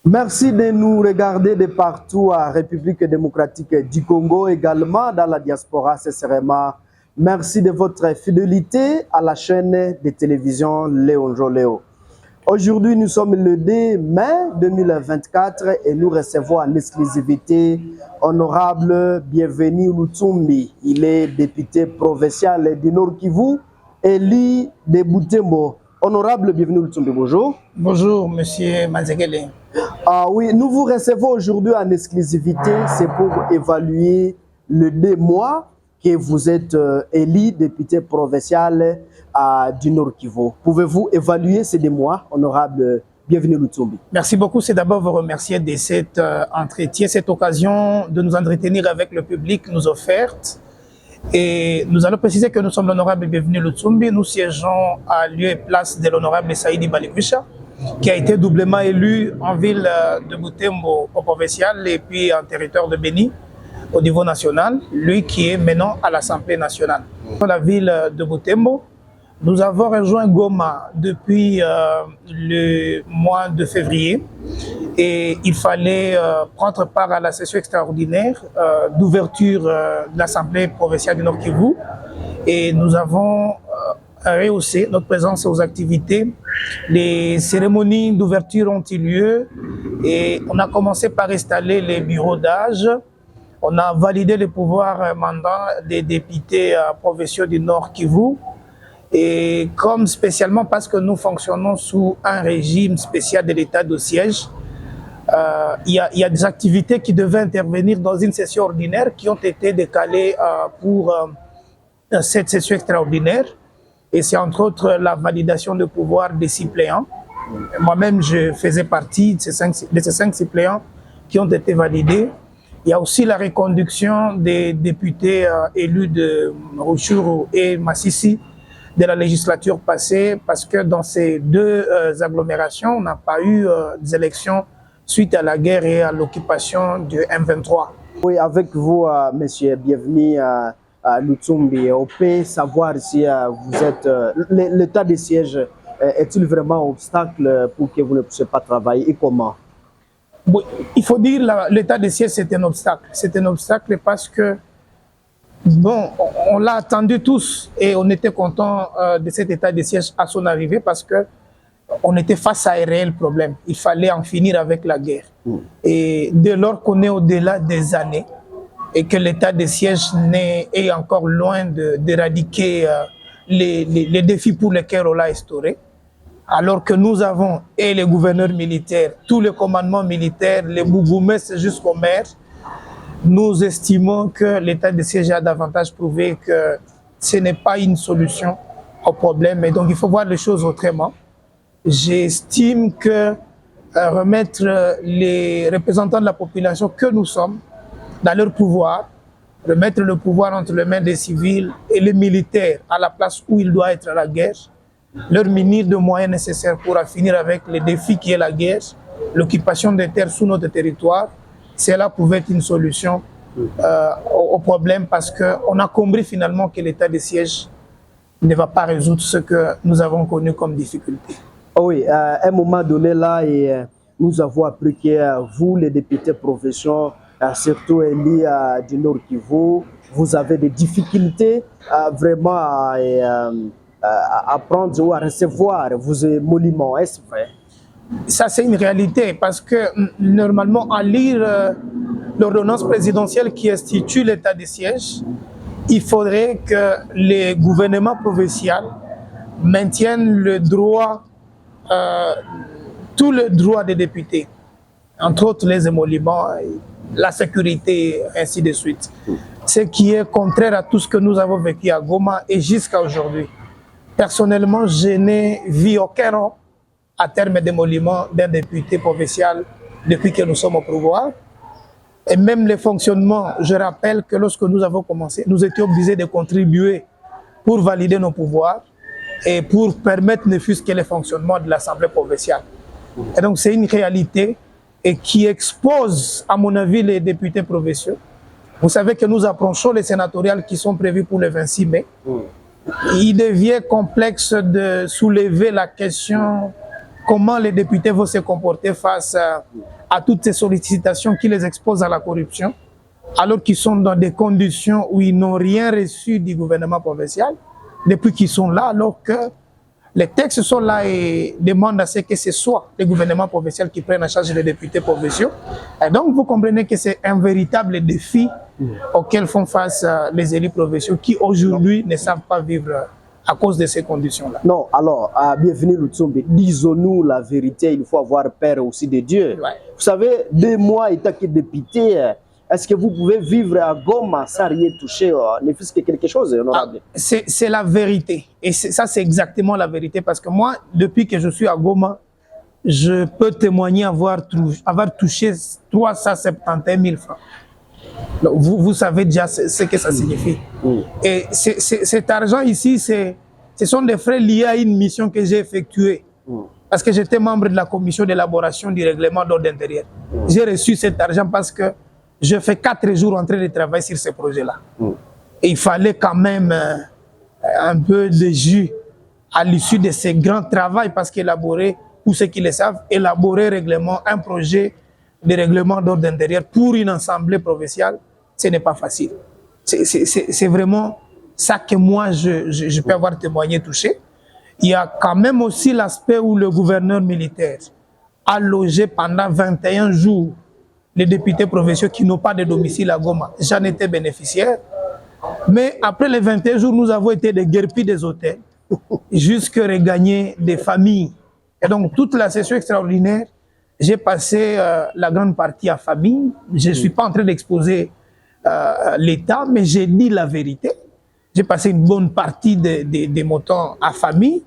Merci de nous regarder de partout à République démocratique du Congo, également dans la diaspora, sincèrement. Merci de votre fidélité à la chaîne de télévision Léon Joléo. Aujourd'hui, nous sommes le 2 mai 2024 et nous recevons en exclusivité Honorable Bienvenu Lutsumbi. Il est député provincial du Nord Kivu, élu de Butembo. Honorable Bienvenu Lutsumbi, bonjour. Bonjour, monsieur Manzegele. Ah oui, nous vous recevons aujourd'hui en exclusivité, c'est pour évaluer le 2 mois que vous êtes élu député provincial du Nord Kivu. Pouvez-vous évaluer ces 2 mois, honorable Bienvenu Lutsumbi? Merci beaucoup. C'est d'abord vous remercier de cet entretien, cette occasion de nous entretenir avec le public nous offerte. Et nous allons préciser que nous sommes l'honorable Bienvenu Lutsumbi. Nous siégeons à lieu et place de l'honorable Saïdi Balikwisha, qui a été doublement élu en ville de Butembo au provincial et puis en territoire de Béni au niveau national, lui qui est maintenant à l'Assemblée nationale. Dans la ville de Butembo, nous avons rejoint Goma depuis le mois de février et il fallait prendre part à la session extraordinaire d'ouverture de l'Assemblée provinciale du Nord Kivu et nous avons rehausser notre présence aux activités. Les cérémonies d'ouverture ont eu lieu et on a commencé par installer les bureaux d'âge. On a validé le pouvoir mandat des députés provinciaux du Nord Kivu. Et comme spécialement parce que nous fonctionnons sous un régime spécial de l'état de siège, il y a des activités qui devaient intervenir dans une session ordinaire qui ont été décalées pour cette session extraordinaire. Et c'est entre autres la validation de pouvoir des suppléants. Moi-même, je faisais partie de ces cinq suppléants qui ont été validés. Il y a aussi la reconduction des députés élus de Rutshuru et Masisi de la législature passée, parce que dans ces deux agglomérations, on n'a pas eu des élections suite à la guerre et à l'occupation du M23. Oui, avec vous, monsieur, bienvenue à Lutsumbi. On peut savoir si vous êtes... l'état de siège est-il vraiment un obstacle pour que vous ne puissiez pas travailler et comment? Oui, il faut dire l'état de siège, c'est un obstacle. C'est un obstacle parce que, bon, on l'a attendu tous et on était content de cet état de siège à son arrivée parce que on était face à un réel problème. Il fallait en finir avec la guerre. Et dès lors qu'on est au-delà des années, et que l'état de siège est encore loin d'éradiquer les défis pour lesquels on l'a instauré, alors que nous avons, et les gouverneurs militaires, tous les commandements militaires, les bourgmestres jusqu'au maire, nous estimons que l'état de siège a davantage prouvé que ce n'est pas une solution au problème. Et donc il faut voir les choses autrement. J'estime que remettre les représentants de la population que nous sommes dans leur pouvoir, remettre le pouvoir entre les mains des civils et les militaires à la place où il doit être à la guerre, leur munir de moyens nécessaires pour en finir avec les défis qui est la guerre, l'occupation des terres sous notre territoire, cela pouvait être une solution au problème parce qu'on a compris finalement que l'état de siège ne va pas résoudre ce que nous avons connu comme difficulté. Oui, à un moment donné là, nous avons appris que vous, les députés provinciaux, surtout élus du Nord Kivu, vous avez des difficultés vraiment à prendre ou à recevoir vos émoluments, est-ce vrai? Ça, c'est une réalité parce que normalement, à lire l'ordonnance présidentielle qui institue l'état de siège, il faudrait que les gouvernements provinciaux maintiennent le droit, tous les droits des députés, entre autres les émoluments, la sécurité, ainsi de suite. Ce qui est contraire à tout ce que nous avons vécu à Goma et jusqu'à aujourd'hui. Personnellement, je n'ai vu aucun rang à terme d'émolument d'un député provincial depuis que nous sommes au pouvoir. Et même les fonctionnements, je rappelle que lorsque nous avons commencé, nous étions obligés de contribuer pour valider nos pouvoirs et pour permettre ne fût-ce que le fonctionnement de l'Assemblée provinciale. Et donc c'est une réalité et qui expose, à mon avis, les députés provinciaux. Vous savez que nous approchons les sénatoriales qui sont prévues pour le 26 mai. Il devient complexe de soulever la question comment les députés vont se comporter face à toutes ces sollicitations qui les exposent à la corruption, alors qu'ils sont dans des conditions où ils n'ont rien reçu du gouvernement provincial, depuis qu'ils sont là, alors que les textes sont là et demandent à ce que ce soit les gouvernements provinciaux qui prennent en charge les députés provinciaux. Et donc, vous comprenez que c'est un véritable défi auquel font face les élus provinciaux qui, aujourd'hui, ne savent pas vivre à cause de ces conditions-là. Non, alors, bienvenue Lutsumbi. Disons-nous la vérité, il faut avoir peur aussi de Dieu. Ouais. Vous savez, 2 mois étant que député, est-ce que vous pouvez vivre à Goma sans rien toucher, ne fût-ce que quelque chose, honorable? C'est la vérité. Et ça, c'est exactement la vérité. Parce que moi, depuis que je suis à Goma, je peux témoigner avoir touché 371 000 francs. Donc, vous savez déjà ce que ça signifie. Et cet argent ici, ce sont des frais liés à une mission que j'ai effectuée. Parce que j'étais membre de la commission d'élaboration du règlement d'ordre intérieur. J'ai reçu cet argent parce que je fais 4 jours en train de travailler sur ce projet-là. Et il fallait quand même un peu de jus à l'issue de ce grand travail, parce qu'élaborer, pour ceux qui le savent, élaborer un projet de règlement d'ordre intérieur pour une assemblée provinciale, ce n'est pas facile. C'est vraiment ça que moi, je peux avoir témoigné, touché. Il y a quand même aussi l'aspect où le gouverneur militaire a logé pendant 21 jours les députés provinciaux qui n'ont pas de domicile à Goma. J'en étais bénéficiaire. Mais après les 21 jours, nous avons été déguerpis des hôtels jusqu'à regagner des familles. Et donc, toute la session extraordinaire, j'ai passé la grande partie à famille. Je ne suis pas en train d'exposer l'État, mais j'ai dit la vérité. J'ai passé une bonne partie des montants à famille.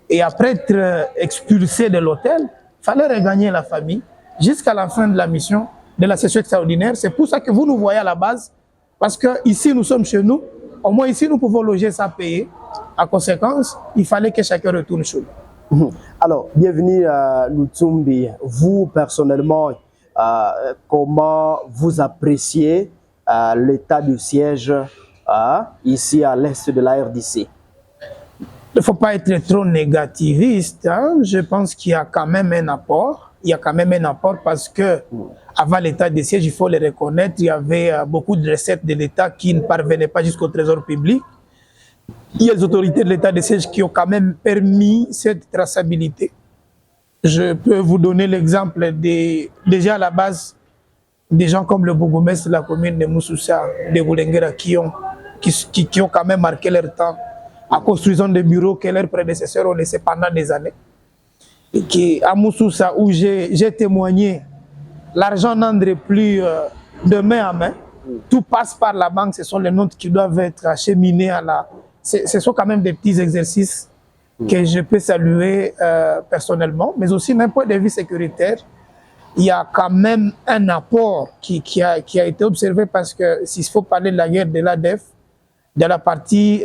Et après être expulsé de l'hôtel, il fallait regagner la famille jusqu'à la fin de la mission de la session extraordinaire. C'est pour ça que vous nous voyez à la base, parce que ici nous sommes chez nous, au moins ici nous pouvons loger sans payer. En conséquence, il fallait que chacun retourne chez nous. Alors, bienvenue à Lutsumbi. Vous, personnellement, comment vous appréciez l'état du siège ici à l'est de la RDC? Il ne faut pas être trop négativiste. Hein. Je pense qu'il y a quand même un apport. Il y a quand même un apport parce que avant l'état de siège, il faut le reconnaître, il y avait beaucoup de recettes de l'État qui ne parvenaient pas jusqu'au trésor public. Il y a les autorités de l'état de siège qui ont quand même permis cette traçabilité. Je peux vous donner l'exemple déjà à la base des gens comme le bourgmestre de la commune de Moussoussa, de Boulengera, qui ont quand même marqué leur temps en construisant des bureaux que leurs prédécesseurs ont laissés pendant des années. Et qui, à Moussoussa, où j'ai témoigné, l'argent n'entre plus de main à main. Tout passe par la banque, ce sont les notes qui doivent être acheminées à la... Ce sont quand même des petits exercices que je peux saluer personnellement, mais aussi d'un point de vue sécuritaire, il y a quand même un apport qui a été observé, parce que s'il faut parler de la guerre de l'ADF, de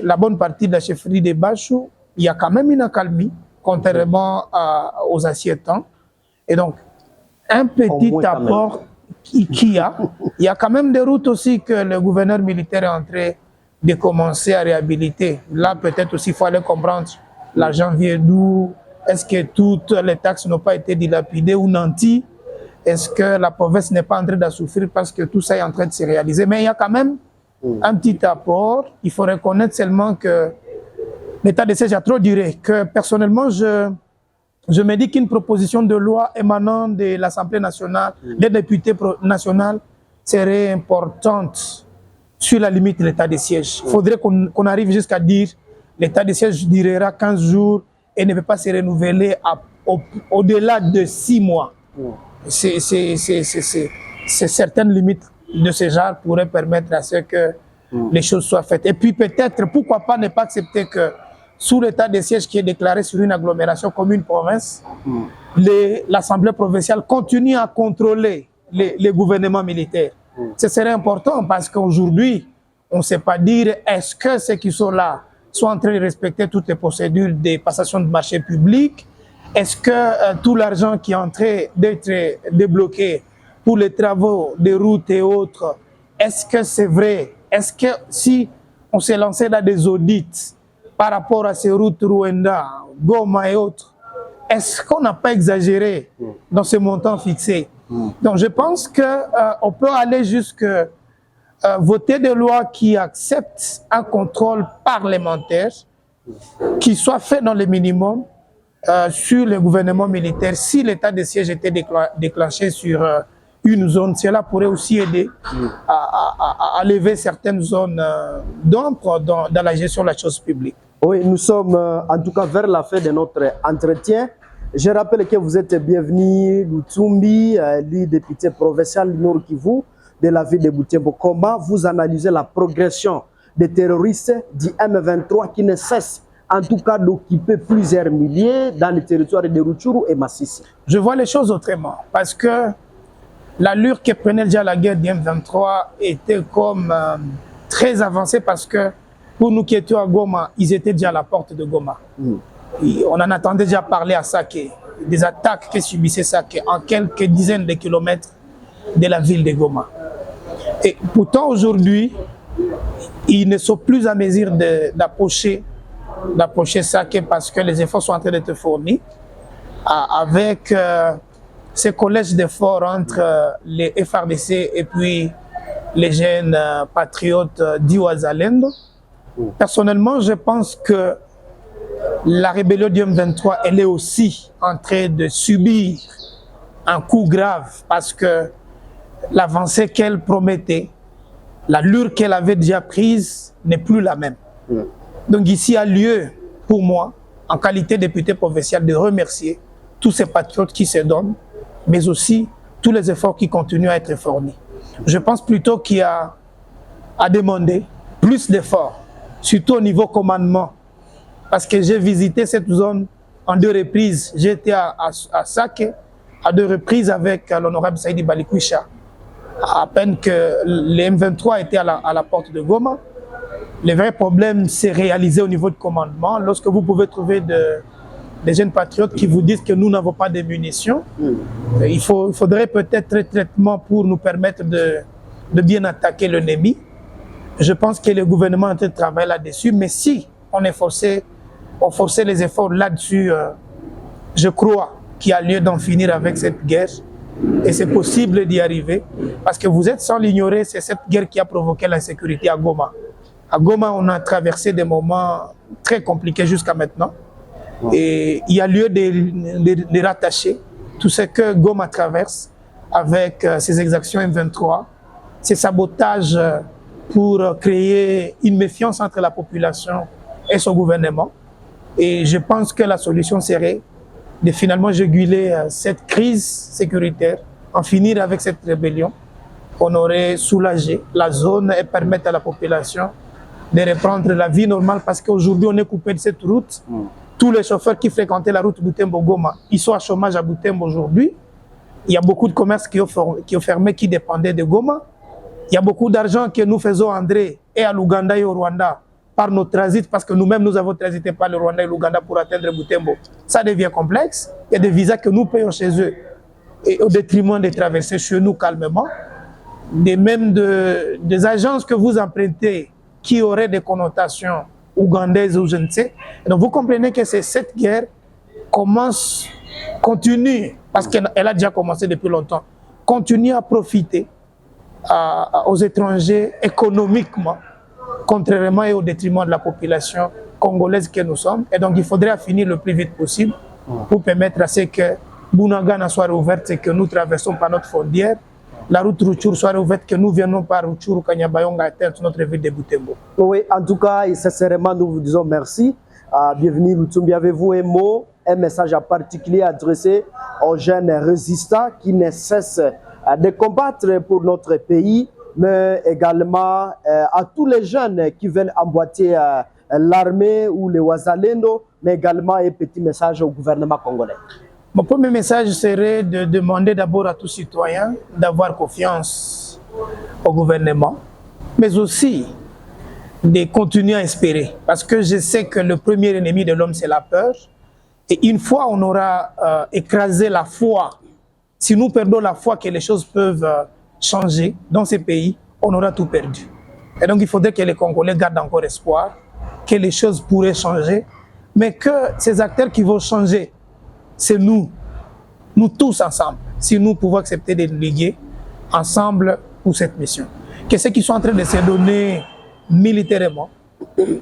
la bonne partie de la chefferie de Bachou, il y a quand même une accalmie, contrairement aux anciens temps. Et donc, un petit apport qu'il y a. Il y a quand même des routes aussi que le gouverneur militaire est en train de commencer à réhabiliter. Là, peut-être aussi, il faut aller comprendre l'argent vient d'où. Est-ce que toutes les taxes n'ont pas été dilapidées ou nanties? Est-ce que la province n'est pas en train de souffrir parce que tout ça est en train de se réaliser? Mais il y a quand même un petit apport. Il faut reconnaître seulement que l'état de siège a trop duré. Que personnellement, je me dis qu'une proposition de loi émanant de l'Assemblée nationale, des députés nationaux, serait importante sur la limite de l'état de siège. Il faudrait qu'on arrive jusqu'à dire l'état de siège durera 15 jours et ne peut pas se renouveler au-delà de 6 mois. C'est certaines limites de ce genre pourraient permettre à ce que les choses soient faites. Et puis peut-être, pourquoi pas ne pas accepter que sous l'état de siège qui est déclaré sur une agglomération comme une province, l'Assemblée provinciale continue à contrôler les gouvernements militaires. Ce serait important parce qu'aujourd'hui, on ne sait pas dire est-ce que ceux qui sont là sont en train de respecter toutes les procédures de passation de marché public. Est-ce que tout l'argent qui est en train d'être débloqué pour les travaux de routes et autres, est-ce que c'est vrai? Est-ce que si on s'est lancé dans des audits par rapport à ces routes Rwanda, Goma et autres, est-ce qu'on n'a pas exagéré dans ce montant fixé? Donc je pense qu'on peut aller jusqu'à voter des lois qui acceptent un contrôle parlementaire qui soit fait dans le minimum sur le gouvernement militaire. Si l'état de siège était déclenché sur une zone, cela pourrait aussi aider à lever certaines zones d'ombre dans la gestion de la chose publique. Oui, nous sommes en tout cas vers la fin de notre entretien. Je rappelle que vous êtes bienvenu, Lutsumbi, lui député provincial du Nord Kivu de la ville de Butembo. Comment vous analysez la progression des terroristes du M23 qui ne cessent en tout cas d'occuper plusieurs milliers dans les territoires de Rutshuru et Masisi? Je vois les choses autrement parce que l'allure que prenait déjà la guerre du M23 était comme très avancée parce que pour nous qui étions à Goma, ils étaient déjà à la porte de Goma. Et on en attendait déjà parler à Sake, des attaques que subissait Sake en quelques dizaines de kilomètres de la ville de Goma. Et pourtant aujourd'hui, ils ne sont plus à mesure d'approcher Sake parce que les efforts sont en train d'être fournis avec ces collèges d'efforts entre les FRDC et puis les jeunes patriotes d'Iwazalendo. Personnellement, je pense que la rébellion du M23, elle est aussi en train de subir un coup grave parce que l'avancée qu'elle promettait, l'allure qu'elle avait déjà prise n'est plus la même. Donc ici, il y a lieu pour moi, en qualité de député provincial, de remercier tous ces patriotes qui se donnent, mais aussi tous les efforts qui continuent à être fournis. Je pense plutôt qu'il y a à demander plus d'efforts, surtout au niveau commandement, parce que j'ai visité cette zone en 2 reprises. J'ai été à Sake à 2 reprises avec l'honorable Saïdi Balikwisha, à peine que les M23 étaient à la porte de Goma. Le vrai problème s'est réalisé au niveau du commandement. Lorsque vous pouvez trouver des jeunes patriotes qui vous disent que nous n'avons pas de munitions, il faudrait peut-être un traitement pour nous permettre de bien attaquer l'ennemi. Je pense que le gouvernement est en train de travailler là-dessus, mais si on est forcé les efforts là-dessus, je crois qu'il y a lieu d'en finir avec cette guerre. Et c'est possible d'y arriver, parce que vous êtes sans l'ignorer, c'est cette guerre qui a provoqué l'insécurité à Goma. À Goma, on a traversé des moments très compliqués jusqu'à maintenant. Et il y a lieu de rattacher tout ce que Goma traverse avec ces exactions M23, ces sabotages pour créer une méfiance entre la population et son gouvernement. Et je pense que la solution serait de finalement juguler cette crise sécuritaire, en finir avec cette rébellion. On aurait soulagé la zone et permettre à la population de reprendre la vie normale, parce qu'aujourd'hui on est coupé de cette route. Tous les chauffeurs qui fréquentaient la route Butembo-Goma, ils sont à chômage à Butembo aujourd'hui. Il y a beaucoup de commerces qui ont fermé, qui dépendaient de Goma. Il y a beaucoup d'argent que nous faisons entrer et à l'Ouganda et au Rwanda par nos transits, parce que nous-mêmes nous avons transité par le Rwanda et l'Ouganda pour atteindre Butembo. Ça devient complexe. Il y a des visas que nous payons chez eux et au détriment de traverser chez nous calmement. Et même des agences que vous empruntez qui auraient des connotations ougandaises ou je ne sais. Et donc vous comprenez que cette guerre continue, parce qu'elle a déjà commencé depuis longtemps, continue à profiter aux étrangers économiquement, contrairement et au détriment de la population congolaise que nous sommes. Et donc il faudrait finir le plus vite possible pour permettre à ce que Bunagana soit rouverte et que nous traversons par notre frontière. La route Rutshuru soit rouverte, que nous venons par Rutshuru, Kanyabayonga, atteindre notre ville de Butembo. Oui, en tout cas, et sincèrement, nous vous disons merci. Bienvenue, Lutsumbi. Avez-vous un mot, un message en particulier adressé aux jeunes résistants qui ne cessent de combattre pour notre pays, mais également à tous les jeunes qui viennent emboîter l'armée ou les Wazalendo, mais également un petit message au gouvernement congolais? Mon premier message serait de demander d'abord à tous citoyens d'avoir confiance au gouvernement, mais aussi de continuer à espérer. Parce que je sais que le premier ennemi de l'homme, c'est la peur. Et une fois on aura écrasé la foi, si nous perdons la foi que les choses peuvent changer dans ces pays, on aura tout perdu. Et donc il faudrait que les Congolais gardent encore espoir, que les choses pourraient changer, mais que ces acteurs qui vont changer c'est nous tous ensemble, si nous pouvons accepter de nous lier ensemble pour cette mission. Que ceux qui sont en train de se donner militairement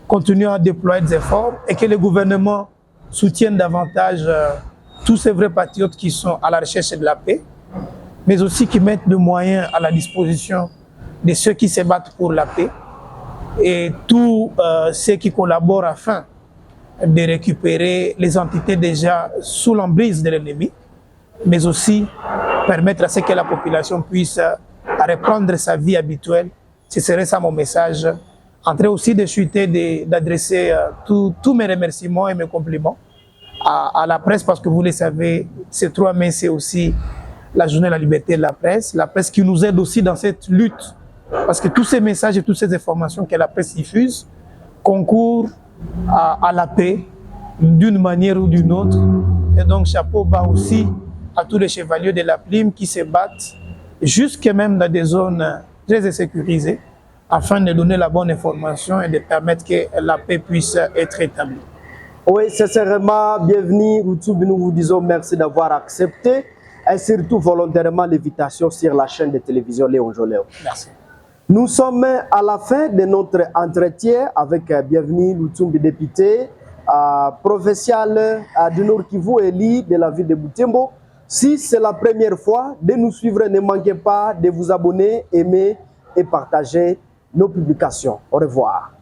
continuent à déployer des efforts et que le gouvernement soutienne davantage tous ces vrais patriotes qui sont à la recherche de la paix, mais aussi qui mettent des moyens à la disposition de ceux qui se battent pour la paix et tous ceux qui collaborent afin de récupérer les entités déjà sous l'emprise de l'ennemi, mais aussi permettre à ce que la population puisse reprendre sa vie habituelle. Ce serait ça mon message. En train aussi de chuter, d'adresser tous mes remerciements et mes compliments à la presse, parce que vous le savez, ce 3 mai, c'est aussi la journée de la liberté de la presse qui nous aide aussi dans cette lutte, parce que tous ces messages et toutes ces informations que la presse diffuse concourent à la paix d'une manière ou d'une autre. Et donc chapeau bas aussi à tous les chevaliers de la plume qui se battent jusque même dans des zones très insécurisées afin de donner la bonne information et de permettre que la paix puisse être établie. Oui, sincèrement, bienvenue. Nous vous disons merci d'avoir accepté et surtout volontairement l'invitation sur la chaîne de télévision Léon Joléo. Merci. Nous sommes à la fin de notre entretien avec Bienvenue Lutsumbi, député provincial du Nord Kivu, élu de la ville de Butembo. Si c'est la première fois de nous suivre, ne manquez pas de vous abonner, aimer et partager nos publications. Au revoir.